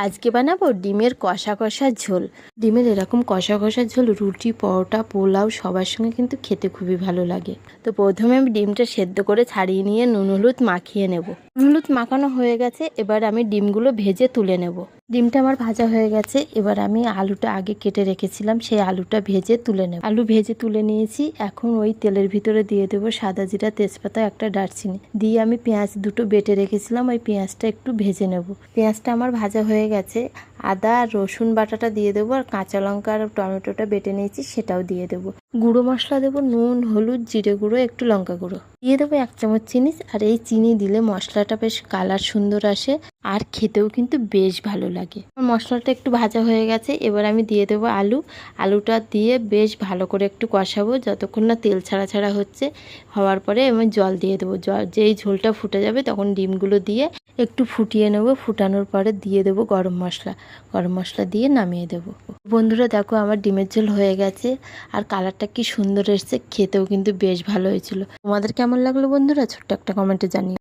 আজকে বানাবো ডিমের কষা কষা ঝোল। ডিমের এরকম কষা কষা ঝোল রুটি, পরোটা, পোলাও সবার সঙ্গে কিন্তু খেতে খুবই ভালো লাগে। তো প্রথমে আমি ডিমটা সেদ্ধ করে ছাড়িয়ে নিয়ে নুন হলুদ মাখিয়ে নেব। নুন হলুদ মাখানো হয়ে গেছে, এবার আমি ডিমগুলো ভেজে তুলে নেব। ডিমটা আমার ভাজা হয়ে গেছে, এবার আমি আলুটা আগে কেটে রেখেছিলাম, সেই আলুটা ভেজে তুলে নেব। আলু ভেজে তুলে নিয়েছি। এখন ওই তেলের ভিতরে দিয়ে দেবো সাদা জিরা, তেজপাতা, একটা দারচিনি দিয়ে আমি পেঁয়াজ দুটো বেটে রেখেছিলাম, ওই পেঁয়াজটা একটু ভেজে নেব। পেঁয়াজটা আমার ভাজা হয়ে গেছে। আদা আর রসুন বাটাটা দিয়ে দেবো, আর কাঁচা লঙ্কা আর টমেটোটা বেটে নিয়েছি সেটাও দিয়ে দেবো। গুঁড়ো মশলা দেবো, নুন, হলুদ, জিরে গুঁড়ো, একটু লঙ্কা গুঁড়ো দিয়ে দেবো 1 চামচ চিনি। আর এই চিনি দিলে মশলাটা বেশ কালার সুন্দর আসে, আর খেতেও কিন্তু বেশ ভালো লাগে। মশলাটা একটু ভাজা হয়ে গেছে, এবার আমি দিয়ে দেবো আলুটা দিয়ে বেশ ভালো করে একটু কষাবো যতক্ষণ না তেল ছাড়া ছাড়া হচ্ছে। হওয়ার পরে আমি জল দিয়ে দেবো। যেই ঝোলটা ফুটে যাবে তখন ডিমগুলো দিয়ে একটু ফুটিয়ে নেব। ফুটানোর পরে দিয়ে দেবো গরম মশলা দিয়ে নামিয়ে দেবো। বন্ধুরা দেখো, আমার ডিমের ঝোল হয়ে গেছে, আর কালারটা কি সুন্দর এসেছে, খেতেও কিন্তু বেশ ভালো হয়েছিল। তোমাদের কেমন লাগলো বন্ধুরা, ছোট্ট একটা কমেন্টে জানিও।